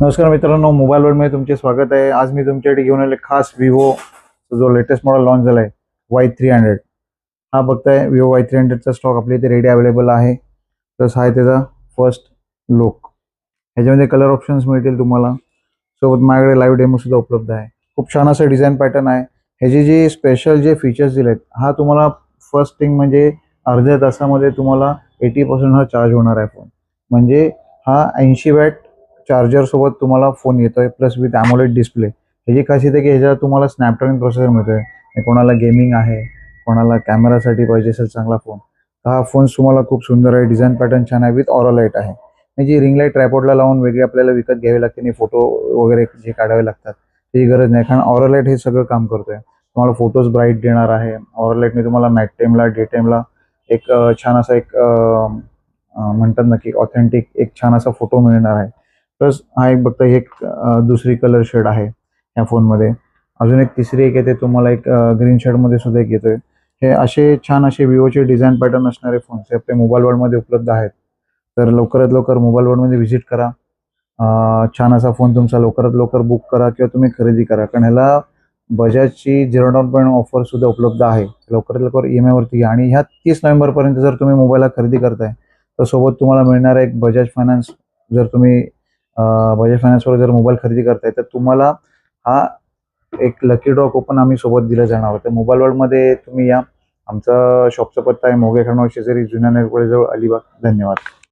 नमस्कार मित्रांनो, मोबाईल वर्ल्डमध्ये तुमचे स्वागत आहे. आज मी तुमच्यासाठी घेऊन आले खास विवो जो लेटेस्ट मॉडेल लॉन्च झाला आहे Y300. हा बघताय विवो Y300चा स्टॉक आपल्या इथे रेडी अवेलेबल आहे. तसं आहे त्याचा फर्स्ट लुक. ह्याच्यामध्ये कलर ऑप्शन्स मिळतील तुम्हाला. सोबत माझ्याकडे लाईव्ह डेमो सुद्धा उपलब्ध आहे. खूप छान असं डिझाईन पॅटर्न आहे. ह्याचे जे स्पेशल जे फीचर्स दिलेत, हा तुम्हाला फर्स्ट थिंग म्हणजे अर्ध्या तासामध्ये तुम्हाला 80% हा चार्ज होणार आहे फोन. म्हणजे हा 80 वॅट चार्जर सोबत तुम्हाला फोन येतोय प्लस विथ ॲमोलेड डिस्प्ले. ह्याची खासियत आहे की ह्याच्यात तुम्हाला स्नॅपड्रॅगन प्रोसेसर मिळतोय. कोणाला गेमिंग आहे, कोणाला कॅमेरासाठी पाहिजे असेल चांगला फोन, हा फोन तुम्हाला खूप सुंदर आहे. डिझाईन पॅटर्न छान आहे, विथ ऑरा लाईट आहे. जी रिंग लाईट ट्रायपॉडला लावून वेगळी आपल्याला विकत घ्यावी लागते आणि फोटो वगैरे जे काढावे लागतात त्याची गरज नाही, कारण ऑरा लाईट हे सगळं काम करतोय. तुम्हाला फोटोज ब्राईट देणार आहे. ऑरा लाईटने तुम्हाला नाईट टाईमला, डे टाईमला एक छान असा एक म्हणतात ना की ऑथेंटिक एक छान असा फोटो मिळणार आहे. प्लस हा एक बघता एक दुसरी कलर शेड आहे या फोनमध्ये. अजून एक तिसरी एक येते तुम्हाला, एक ग्रीन शेडमध्ये सुद्धा एक येतोय. हे असे छान असे विवोचे डिझाईन पॅटर्न असणारे फोन्स हे आपल्या मोबाईल वर्ल्डमध्ये उपलब्ध आहेत. तर लवकरात लवकर मोबाईल वर्ल्डमध्ये व्हिजिट करा. छान असा फोन तुमचा लवकरात लवकर बुक करा किंवा तुम्ही खरेदी करा, कारण ह्याला बजाजची 0 डाऊन पेमेंट ऑफर सुद्धा उपलब्ध आहे. लवकरात लवकर EMI वरती घ्या. आणि ह्या 30 नोव्हेंबरपर्यंत जर तुम्ही मोबाईलला खरेदी करताय तर सोबत तुम्हाला मिळणार आहे एक बजाज फायनान्स. जर तुम्ही बजाज फायनान्सवर जर मोबाईल खरेदी करताय तर तुम्हाला हा एक लकी ड्रॉ कुपन आम्ही सोबत दिलं जाणार होतं. मोबाईल वर्ल्डमध्ये तुम्ही या. आमचा शॉपचा पत्ता आहे मोगे खंडवा शेजारी जुन्या नेरपोळीजवळ, अलिबाग. धन्यवाद.